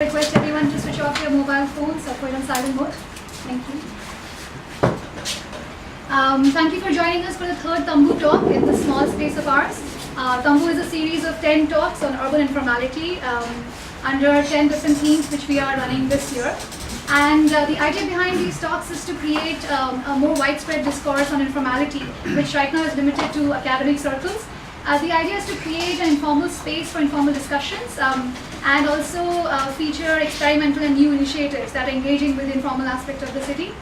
Request everyone to switch off your mobile phones or put it on silent mode. Thank you. Thank you for joining us for the third Tambu talk in this small space of ours. Tambu is a series of 10 talks on urban informality under 10 different themes which we are running this year. And the idea behind these talks is to create a more widespread discourse on informality, which right now is limited to academic circles. The idea is to create an informal space for informal discussions and also feature experimental and new initiatives that are engaging with the informal aspect of the city.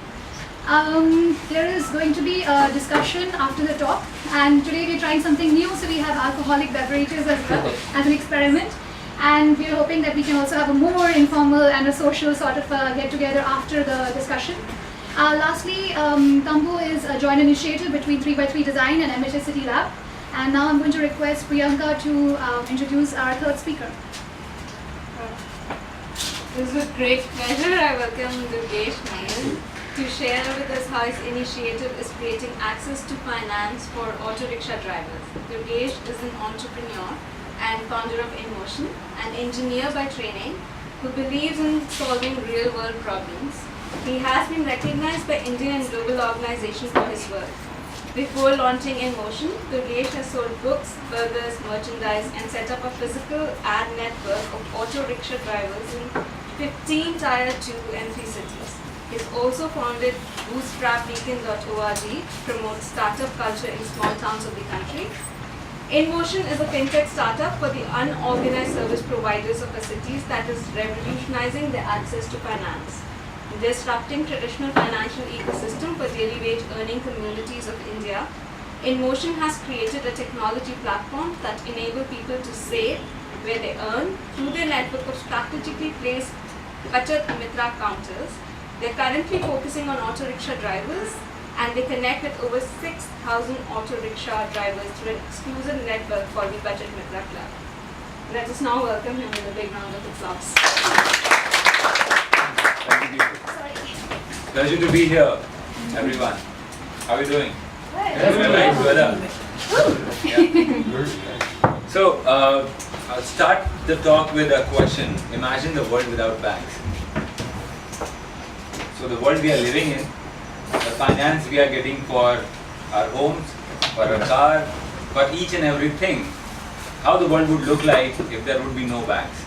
There is going to be a discussion after the talk, and today we're trying something new, so we have alcoholic beverages as well as an experiment. And we're hoping that we can also have a more informal and a social sort of get-together after the discussion. Lastly, Tambu is a joint initiative between 3x3 Design and MHS City Lab. And now I'm going to request Priyanka to introduce our third speaker. It is with great pleasure I welcome Durgesh Nair to share with us how his initiative is creating access to finance for auto rickshaw drivers. Durgesh is an entrepreneur and founder of InMotion, an engineer by training who believes in solving real-world problems. He has been recognized by Indian and global organizations for his work. Before launching InMotion, Durgesh has sold books, burgers, merchandise, and set up a physical ad network of auto rickshaw drivers in 15 Tier 2 and 3 cities. He's also founded bootstrapweekend.org to promote startup culture in small towns of the country. InMotion is a fintech startup for the unorganized service providers of the cities that is revolutionizing their access to finance, disrupting traditional financial ecosystem for daily wage earning communities of India. InMotion has created a technology platform that enables people to save where they earn through their network of strategically placed Bachat Mitra counters. They're currently focusing on auto rickshaw drivers, and they connect with over 6,000 auto rickshaw drivers through an exclusive network called the Bachat Mitra Club. Let us now welcome him with a big round of applause. Thank you. Pleasure to be here, everyone. How are you doing? Nice weather. Yeah. So, I'll start the talk with a question. Imagine the world without banks. So, the world we are living in, the finance we are getting for our homes, for our car, for each and everything, how the world would look like if there would be no banks.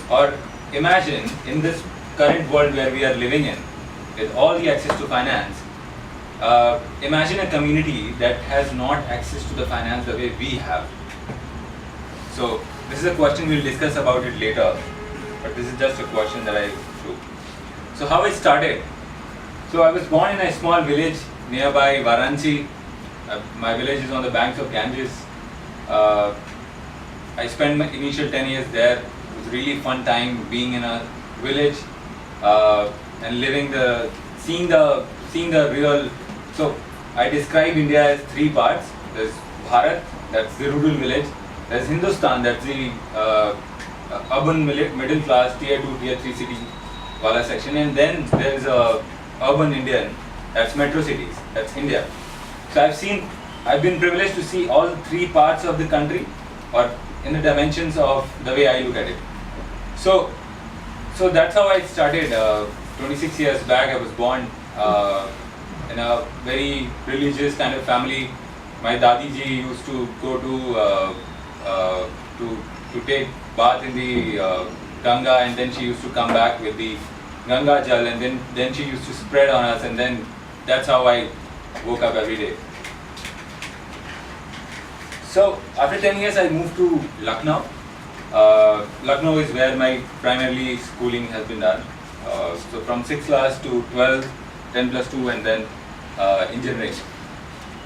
Or imagine in this current world where we are living in, with all the access to finance, imagine a community that has not access to the finance the way we have. So this is a question we'll discuss about it later, but this is just a question that I threw. So how it started? So I was born in a small village nearby Varanasi. My village is on the banks of Ganges. I spent my initial 10 years there. It was a really fun time being in a village and seeing the real. So I describe India as three parts. There's Bharat, that's the rural village. There's Hindustan, that's the urban middle class, tier 2, tier 3 city wala section, and then there's urban Indian, that's metro cities, that's India. So I've been privileged to see all three parts of the country, or in the dimensions of the way I look at it. So that's how I started. 26 years back, I was born in a very religious kind of family. My Dadi ji used to go to take bath in the Ganga, and then she used to come back with the Ganga Jal, and then she used to spread on us, and then that's how I woke up every day. So after 10 years, I moved to Lucknow. Lucknow is where my primarily schooling has been done. So from 6th class to 12th, 10 plus 2, and then engineering.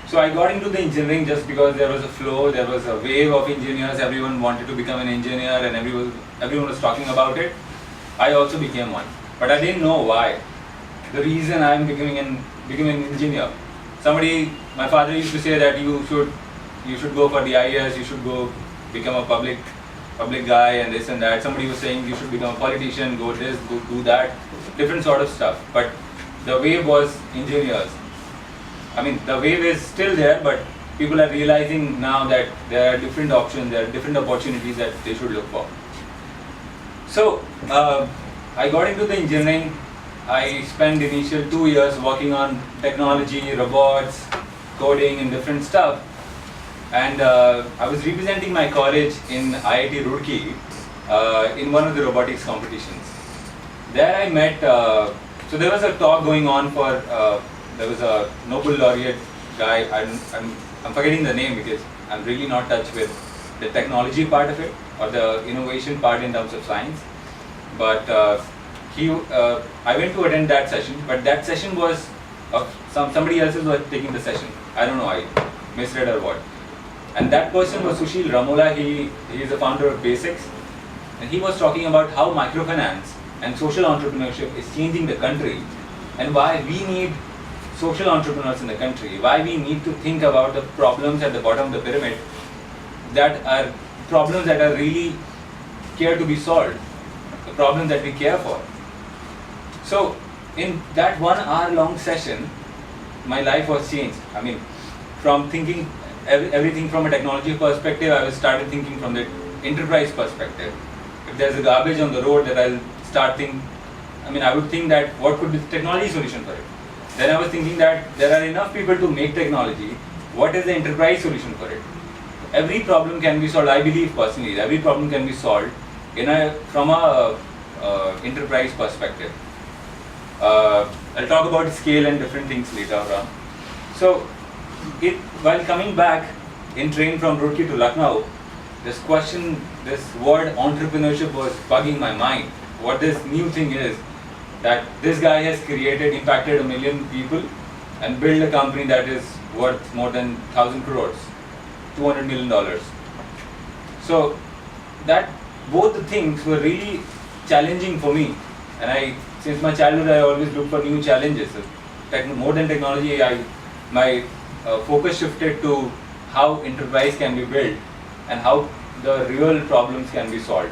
So I got into the engineering just because there was a flow, there was a wave of engineers, everyone wanted to become an engineer, and everyone was talking about it. I also became one, but I didn't know why. The reason I am becoming an engineer. My father used to say that you should go for the IAS, you should go become a public guy and this and that. Somebody was saying you should become a politician, go this, go do that, different sort of stuff. But the wave was engineers. I mean, the wave is still there, but people are realizing now that there are different options, there are different opportunities that they should look for. So I got into the engineering. I spent initial 2 years working on technology, robots, coding and different stuff. And I was representing my college in IIT Roorkee in one of the robotics competitions. There I met, so there was a talk going on for, there was a Nobel laureate guy, I'm forgetting the name because I'm really not touch with the technology part of it or the innovation part in terms of science. But I went to attend that session, but that session was, somebody else was taking the session. I don't know, I misread or what. And that person was Sushil Ramola. He is the founder of Basics, and he was talking about how microfinance and social entrepreneurship is changing the country, and why we need social entrepreneurs in the country, why we need to think about the problems at the bottom of the pyramid that are problems that are really care to be solved, the problems that we care for. So in that 1 hour long session, my life was changed. I mean, from thinking everything from a technology perspective, I started thinking from the enterprise perspective. If there's a garbage on the road, that I'll start thinking, I would think that what could be the technology solution for it. Then I was thinking that there are enough people to make technology, what is the enterprise solution for it? Every problem can be solved, I believe personally, every problem can be solved from a enterprise perspective. I'll talk about scale and different things later on. So, while coming back in train from Roorkee to Lucknow, this word entrepreneurship was bugging my mind. What this new thing is, that this guy has impacted 1 million people and built a company that is worth more than 1,000 crores, $200 million. So that both the things were really challenging for me, and since my childhood I always look for new challenges. More than technology, my focus shifted to how enterprise can be built and how the real problems can be solved.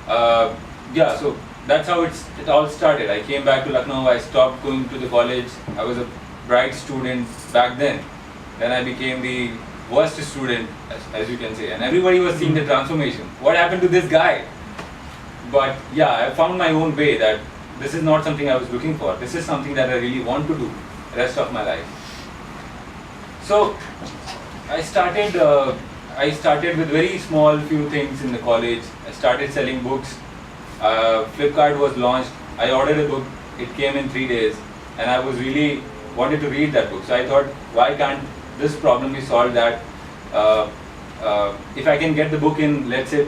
So that's how it all started. I came back to Lucknow, I stopped going to the college. I was a bright student back then. Then I became the worst student, as you can say, and everybody was seeing the transformation. What happened to this guy? But yeah, I found my own way that this is not something I was looking for. This is something that I really want to do the rest of my life. So I started with very small few things in the college. I started selling books. Flipkart was launched. I ordered a book. It came in 3 days, and I was really wanted to read that book. So I thought, why can't this problem be solved? That if I can get the book in, let's say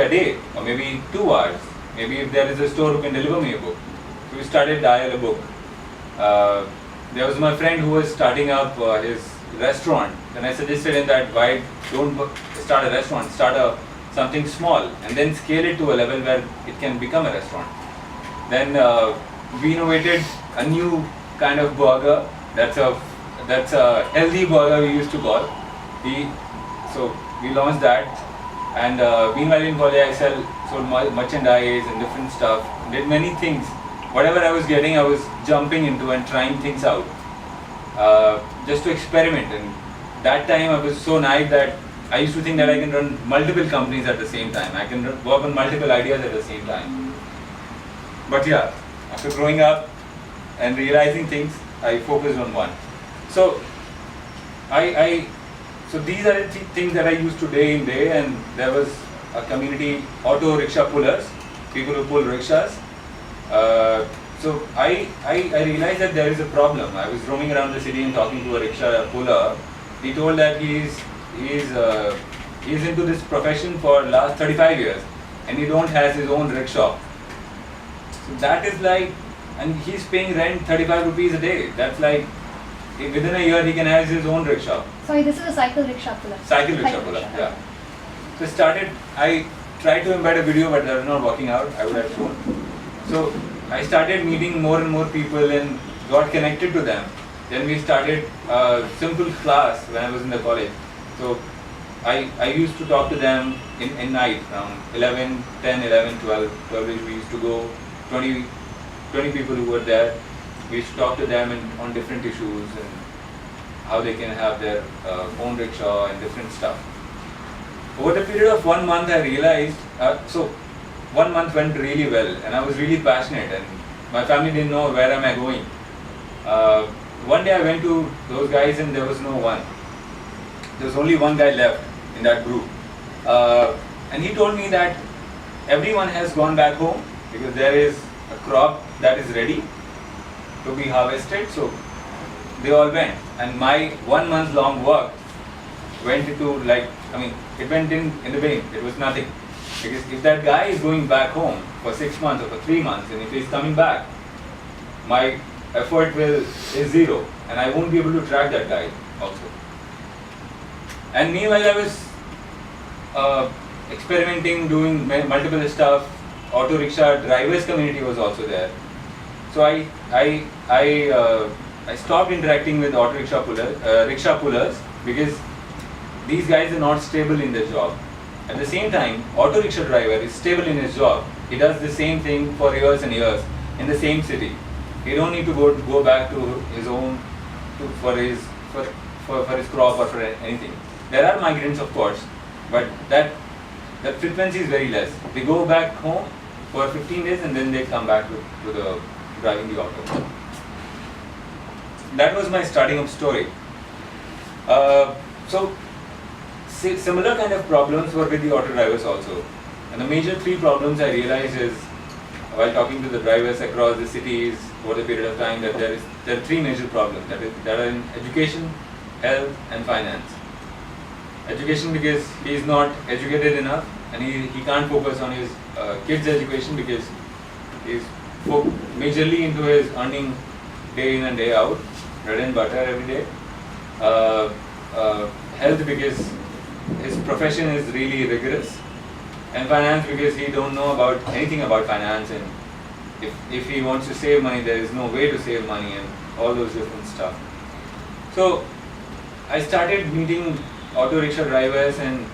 a day or maybe 2 hours. Maybe if there is a store who can deliver me a book. So we started Dial a Book. There was my friend who was starting up his restaurant, and I suggested him that why don't start a restaurant, start something small and then scale it to a level where it can become a restaurant. Then we innovated a new kind of burger. That's a healthy burger we used to call. So we launched that, and meanwhile in college I sold merchandise and different stuff, did many things. Whatever I was getting, I was jumping into and trying things out, just to experiment. And that time I was so naive that I used to think that I can run multiple companies at the same time. I can work on multiple ideas at the same time. But yeah, after growing up and realizing things, I focused on one. So so these are the things that I used to day in day, and there was a community, auto rickshaw pullers, people who pull rickshaws. So I realized that there is a problem. I was roaming around the city and talking to a rickshaw puller. He told that he is into this profession for last 35 years and he don't has his own rickshaw. So that is like, and he's paying rent 35 rupees a day. That's like, within a year he can have his own rickshaw. Sorry, this is a cycle rickshaw puller. Cycle rickshaw puller, yeah. So I tried to embed a video, but that was not working out. I would have shown. So I started meeting more and more people and got connected to them. Then we started a simple class when I was in the college. So I used to talk to them in night, around 11, 10, 11, 12 we used to go, 20 people who were there. We used to talk to them on different issues and how they can have their own rickshaw and different stuff. Over the period of 1 month, I realized, so 1 month went really well, and I was really passionate, and my family didn't know where am I going. One day I went to those guys, and there was no one. There was only one guy left in that group, and he told me that everyone has gone back home because there is a crop that is ready to be harvested. So they all went, and my 1 month long work went into it went in the vein. It was nothing, because if that guy is going back home for 6 months or for 3 months, and if he's coming back, my effort is zero, and I won't be able to track that guy also. And meanwhile, I was experimenting, doing multiple stuff. Auto rickshaw drivers community was also there. So I stopped interacting with auto rickshaw pullers, because these guys are not stable in their job. At the same time, auto rickshaw driver is stable in his job. He does the same thing for years and years in the same city. He don't need to go back to his own for his crop or for anything. There are migrants, of course, but that frequency is very less. They go back home for 15 days and then they come back to the driving the auto. That was my starting up story. So similar kind of problems were with the auto drivers also. And the major three problems I realized is, while talking to the drivers across the cities over the period of time, that there are three major problems that are in education, health, and finance. Education, because he is not educated enough, and he can't focus on his kids' education because he is majorly into his earning day in and day out, bread and butter every day. Health, because his profession is really rigorous, and finance, because he don't know about anything about finance, and if he wants to save money, there is no way to save money, and all those different stuff. So I started meeting auto rickshaw drivers, and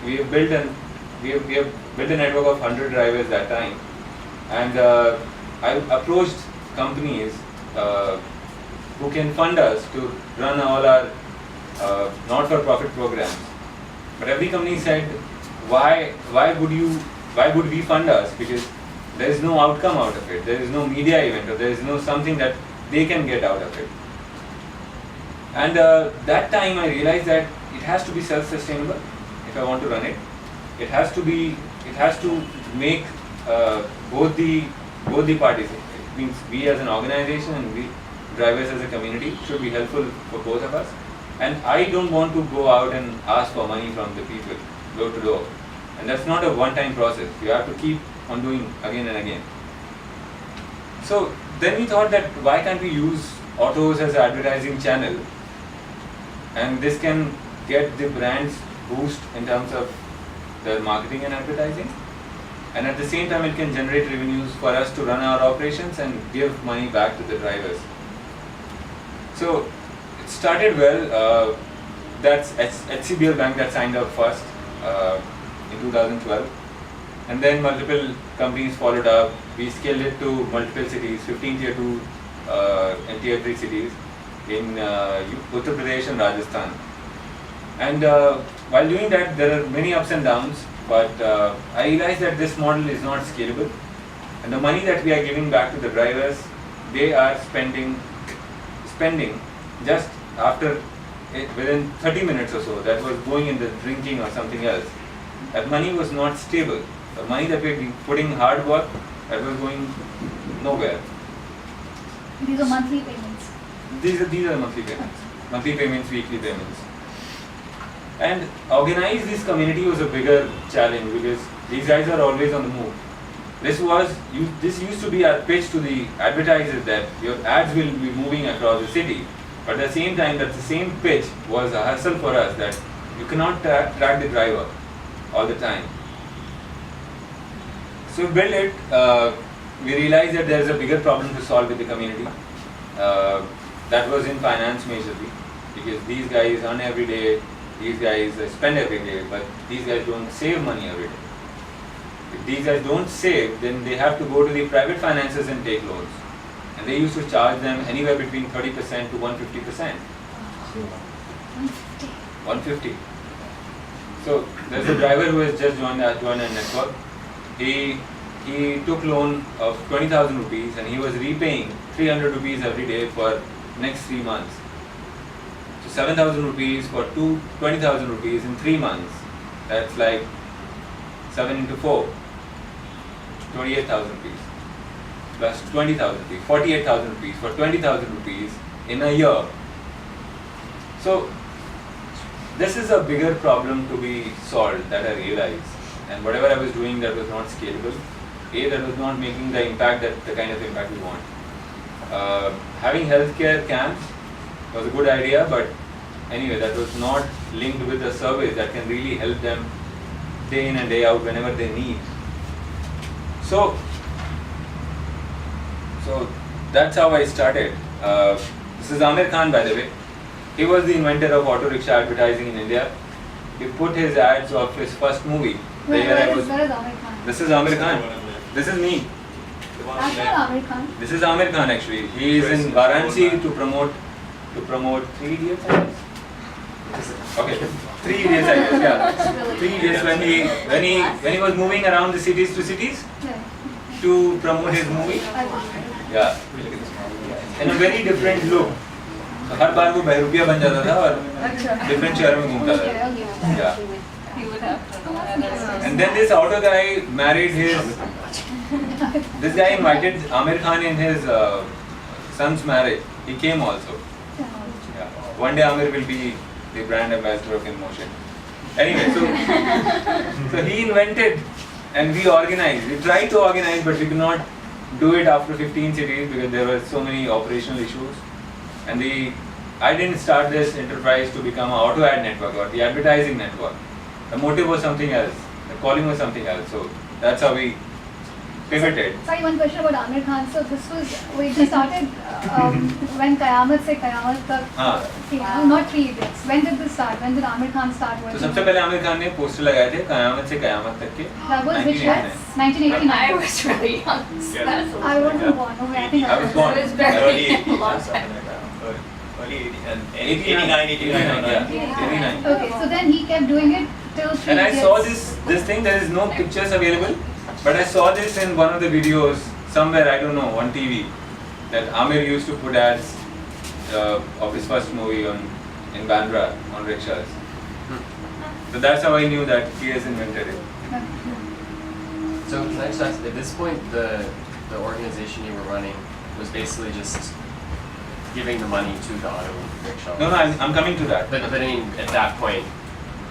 we have built a network of 100 drivers that time. And I approached companies who can fund us to run all our not-for-profit programs. But every company said, why would we fund us? Because there is no outcome out of it. There is no media event, or there is no something that they can get out of it. And that time I realized that it has to be self-sustainable if I want to run it. It has to make both the parties. It means we as an organization and we drivers as a community should be helpful for both of us. And I don't want to go out and ask for money from the people, door to door. And that's not a one-time process. You have to keep on doing again and again. So then we thought that why can't we use autos as an advertising channel, and this can get the brands boost in terms of their marketing and advertising, and at the same time it can generate revenues for us to run our operations and give money back to the drivers. So it started well. That's HCBL Bank that signed up first in 2012, and then multiple companies followed up. We scaled it to multiple cities, 15 tier 2 and tier 3 cities in Uttar Pradesh and Rajasthan. And while doing that, there are many ups and downs, but I realized that this model is not scalable, and the money that we are giving back to the drivers, they are spending just after within 30 minutes or so, that was going in the drinking or something else. That money was not stable. The money that we were putting hard work, that was going nowhere. These are monthly payments. These are monthly payments, weekly payments. And organize this community was a bigger challenge, because these guys are always on the move. This used to be our pitch to the advertisers, that your ads will be moving across the city. But at the same time, that the same pitch was a hustle for us, that you cannot track the driver all the time. So we built it. We realized that there is a bigger problem to solve with the community. That was in finance majorly, because these guys earn every day, these guys spend every day, but these guys don't save money every day. If these guys don't save, then they have to go to the private finances and take loans. And they used to charge them anywhere between 30% to 150%. 150. So there's a driver who has just joined our network. he took loan of 20,000 rupees and he was repaying 300 rupees every day for next 3 months. So 7,000 rupees for 20,000 rupees in 3 months. That's like 7 into 4, 28,000 rupees. Plus 20,000 rupees, 48,000 rupees for 20,000 rupees in a year. So this is a bigger problem to be solved that I realized. And whatever I was doing that was not scalable, that was not making the impact, that the kind of impact we want. Having healthcare camps was a good idea, but anyway, that was not linked with a service that can really help them day in and day out whenever they need. So that's how I started. This is Amir Khan, by the way. He was the inventor of auto rickshaw advertising in India. He put his ads of his first movie. Where is Amir Khan? This is Amir Khan. This is me. That's not Amir Khan. This is Amir Khan actually. He is in Varanasi to promote 3 Idiots, I guess. Okay, 3 Idiots, I guess. Yeah, 3 Idiots when he was moving around the cities Yeah. to promote his movie. Yeah, in a very different look. So हर बार वो बहरूपिया बन जाता था और different शहरों में घूमता था. Yeah. He would have to know that. And then this auto guy married his. This guy invited Amir Khan in his son's marriage. He came also. Yeah. One day Amir will be the brand ambassador of InMotion. Anyway, so he invented and we organized. We tried to organize, but we could not do it after 15 cities because there were so many operational issues. And I didn't start this enterprise to become an auto ad network or the advertising network. The motive was something else. The calling was something else. So that's how we pivoted. Sorry, one question about Amir Khan. So this was, we started when Qayamat se Qayamat tak, not 3 Idiots. When did this start? When did Amir Khan start working? तो सबसे पहले आमिर खान ने poster लगाए थे कयामत से कयामत तक के. That was which year? 1989. I was really young. So that's a I wasn't born. Okay, I think I was born. It was very Early long 80s, something time. like that. Early 80s and 89, 89. yeah, 89. Okay, so then he kept doing it till 3 And I Idiots. saw this thing. There is no pictures available, but I saw this in one of the videos somewhere. I don't know, on TV, that Amir used to put ads of his first movie in Bandra on rickshaws. So that's how I knew that he has invented it. So can I just ask, at this point, the organization you were running was basically just giving the money to the auto rickshaw? No, I'm coming to that. But I mean, at that point,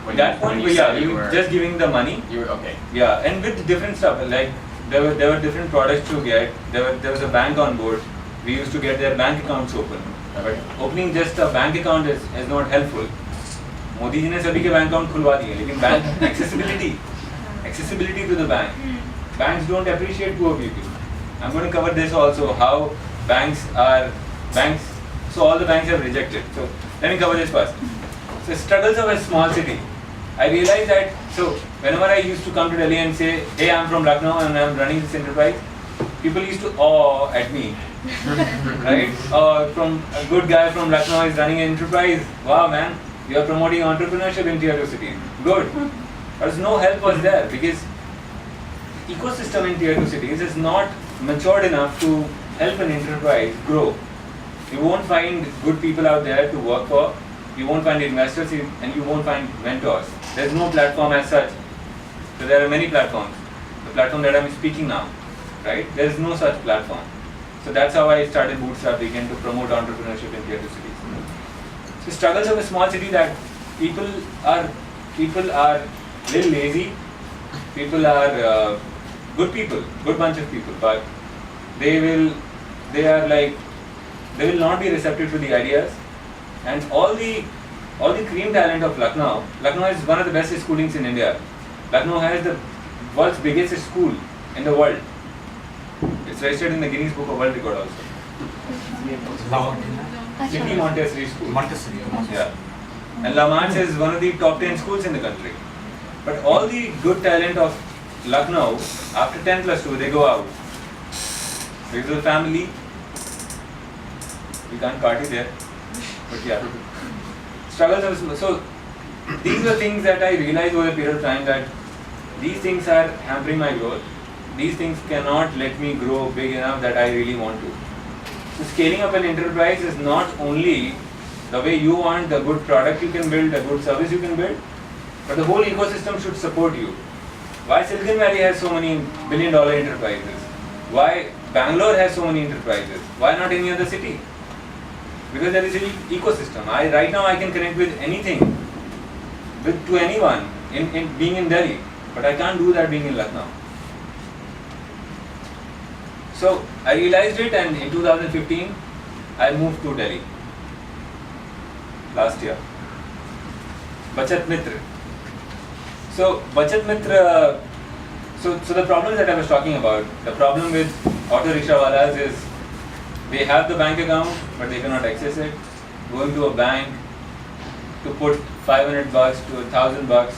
At that point, said you were just giving the money. You were, okay. Yeah, and with different stuff, like there were different products to get. There was a bank on board. We used to get their bank accounts open. But opening just a bank account is not helpful. Modi ji ने सभी के bank account खुलवा दिए, लेकिन bank accessibility to the banks don't appreciate poor people. I'm going to cover this also, how banks, so all the banks have rejected. So let me cover this first. So struggles of a small city. I realized that, so whenever I used to come to Delhi and say, hey, I'm from Lucknow and I'm running this enterprise, people used to awe at me, right? From a good guy from Lucknow is running an enterprise. Wow, man, you are promoting entrepreneurship in tier 2 cities. Good. But no help was there because ecosystem in tier 2 cities is not matured enough to help an enterprise grow. You won't find good people out there to work for. You won't find investors and you won't find mentors. There's no platform as such. So there are many platforms. The platform that I'm speaking now, right? There's no such platform. So that's how I started Bootstrap Weekend to promote entrepreneurship in tier 2 cities. So struggles of a small city that people are little lazy. People are good bunch of people, but they will not be receptive to the ideas. And all the cream talent of Lucknow is one of the best schoolings in India. Lucknow has the world's biggest school in the world. It's registered in the Guinness Book of World Record also. City Montessori School. Yeah. And La Manche is one of the top 10 schools in the country. But all the good talent of Lucknow, after 10 plus 2, they go out. Because of the family, we can't party there. But yeah, struggles of, so these were things that I realized over a period of time that these things are hampering my growth. these things cannot let me grow big enough that I really want to. So scaling up an enterprise is not only the way you want, the good product you can build, the good service you can build, but the whole ecosystem should support you. Why Silicon Valley has so many billion-dollar enterprises? Why Bangalore has so many enterprises? Why not any other city? Because there is an ecosystem. Right now I can connect with anything, to anyone in being in Delhi, but I can't do that being in Lucknow. So I realized it, and in 2015 I moved to Delhi last year. Bachat Mitra. So Bachat Mitra, so the problem that I was talking about, the problem with auto rickshawalas is they have the bank account but they cannot access it. Going to a bank to put $500 to $1,000,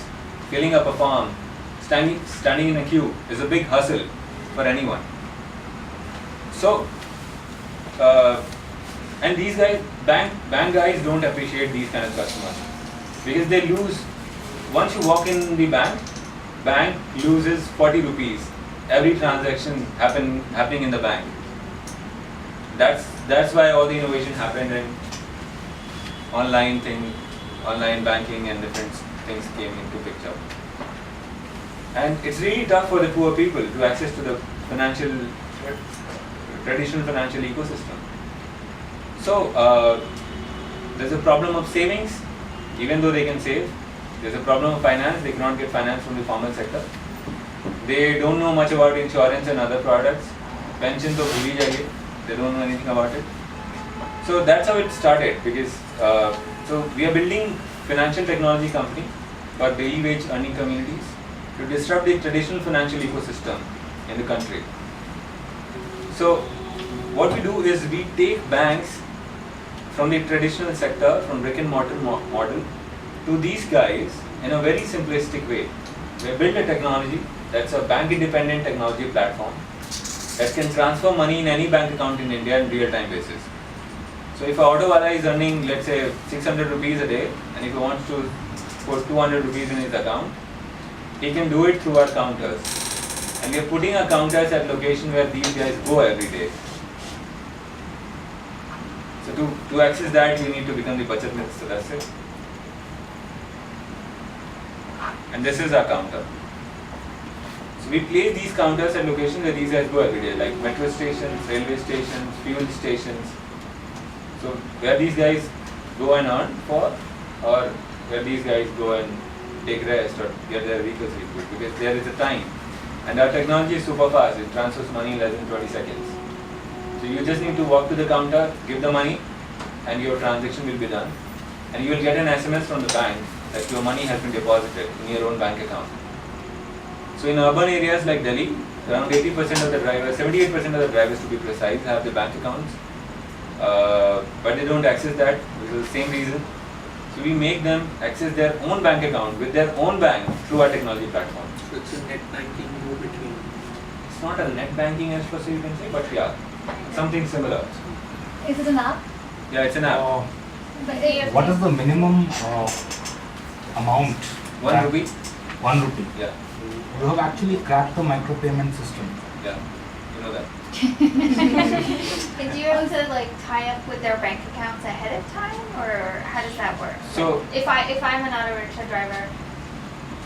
filling up a form, standing in a queue is a big hustle for anyone. So, and these guys, bank guys don't appreciate these kind of customers because they lose. Once you walk in the bank loses 40 rupees every transaction happening in the bank. That's why all the innovation happened in online banking and different things came into picture. And it's really tough for the poor people to access to the traditional financial ecosystem. So there's a problem of savings, even though they can save. There's a problem of finance, they cannot get finance from the formal sector. They don't know much about insurance and other products. Pension to bhuli jaiye, they don't know anything about it. So that's how it started, because so we are building financial technology company for daily wage earning communities to disrupt the traditional financial ecosystem in the country. So what we do is we take banks from the traditional sector, from brick and mortar model, to these guys in a very simplistic way. We build a technology that's a bank independent technology platform that can transfer money in any bank account in India in real time basis. So if an auto wala is earning, let's say, 600 rupees a day, and if he wants to put 200 rupees in his account, he can do it through our counters. And we are putting our counters at location where these guys go every day. So to access that, we need to become the Bachat Mitra, so that's it. And this is our counter. So we place these counters at locations where these guys go every day, like metro stations, railway stations, fuel stations. So where these guys go and earn for, or where these guys go and take rest or get their vehicles refilled, because there is a time. And our technology is super fast, it transfers money in less than 20 seconds. So you just need to walk to the counter, give the money, and your transaction will be done. And you will get an SMS from the bank that your money has been deposited in your own bank account. So in urban areas like Delhi, around 80% of the drivers, 78% of the drivers to be precise, have the bank accounts. But they don't access that because of the same reason. So we make them access their own bank account with their own bank through our technology platform. So it's a net banking go between. It's not a net banking as per se you can say, but yeah, something similar. Is it an app? Yeah, it's an app. What is the minimum amount? 1 rupee. 1 rupee. Yeah, You have actually cracked the micropayment system. yeah, you know that. Did you able to like tie up with their bank accounts ahead of time, or how does that work? So If I'm an auto rickshaw driver,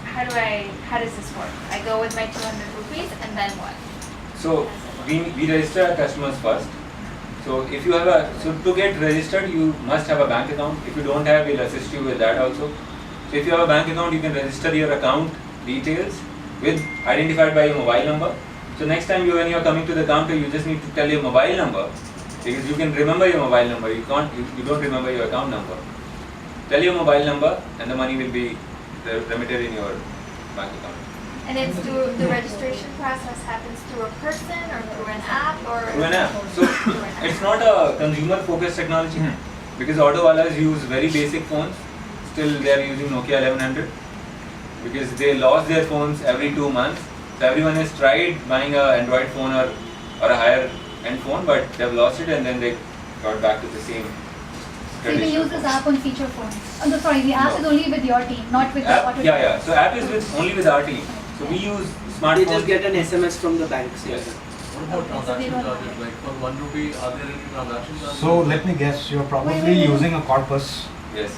how does this work? I go with my 200 rupees and then what? So we register our customers first. So if you have to get registered, you must have a bank account. If you don't have, we'll assist you with that also. So if you have a bank account, you can register your account details identified by your mobile number. So next time when you are coming to the counter, you just need to tell your mobile number, because you can remember your mobile number. You don't remember your account number. Tell your mobile number, and the money will be remitted in your bank account. And it's through the registration process happens through a person or through an app or Through an app. So it's not a consumer-focused technology, because auto walas use very basic phones. Still, they are using Nokia 1100 because they lost their phones every 2 months. So everyone has tried buying an Android phone or a higher end phone, but they've lost it and then they got back to the same. So you can use this app on feature phones. Oh, no, sorry, the app No. is only with your team, not with the App, auto. yeah. So app is only with our team. So we use smartphone. They just get an SMS from the bank saying Yes. that. What about Okay, so they transaction don't charges? have it. Like for 1 rupee, are there any transaction charges? So let me guess, you're probably wait. using a corpus, Yes,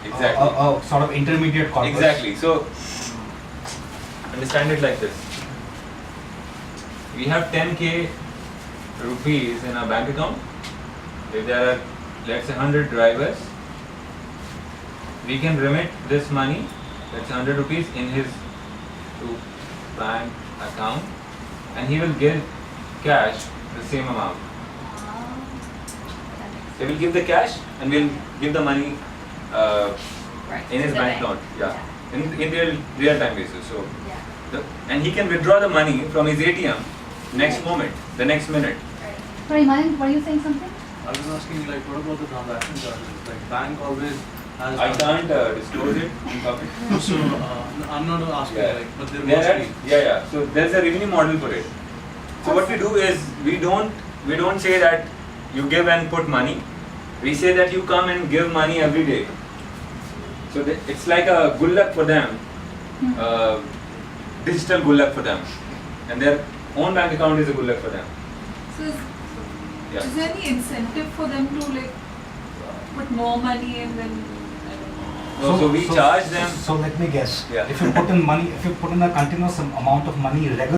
exactly. a sort of intermediate corpus. Exactly. So understand it like this. We have 10k rupees in our bank account. If there are, let's say, 100 drivers, we can remit this money, that's 100 rupees, in his to bank account, and he will give cash the same amount. They will give the cash and we'll give the money Right. in his The bank account. Yeah, in real time basis. So, Yeah. and he can withdraw the money from his ATM next moment, the next minute. Right. Sorry, Mayank, were you saying something? I was asking, like, what about the transaction charges? Like, bank always has. I can't disclose it in public. So, I'm not asking, Yeah. like, but there There must are, be. yeah. So there's a revenue model for it. So what we do is we don't say that you give and put money. We say that you come and give money every day. So it's like a good luck for them, digital good luck for them, and their own bank account is a good luck for them. So Yeah. is there any incentive for them to like put more money and then I don't know. So we charge them. So let me guess. Yeah. If you put in money, if you put in a continuous amount of money regularly,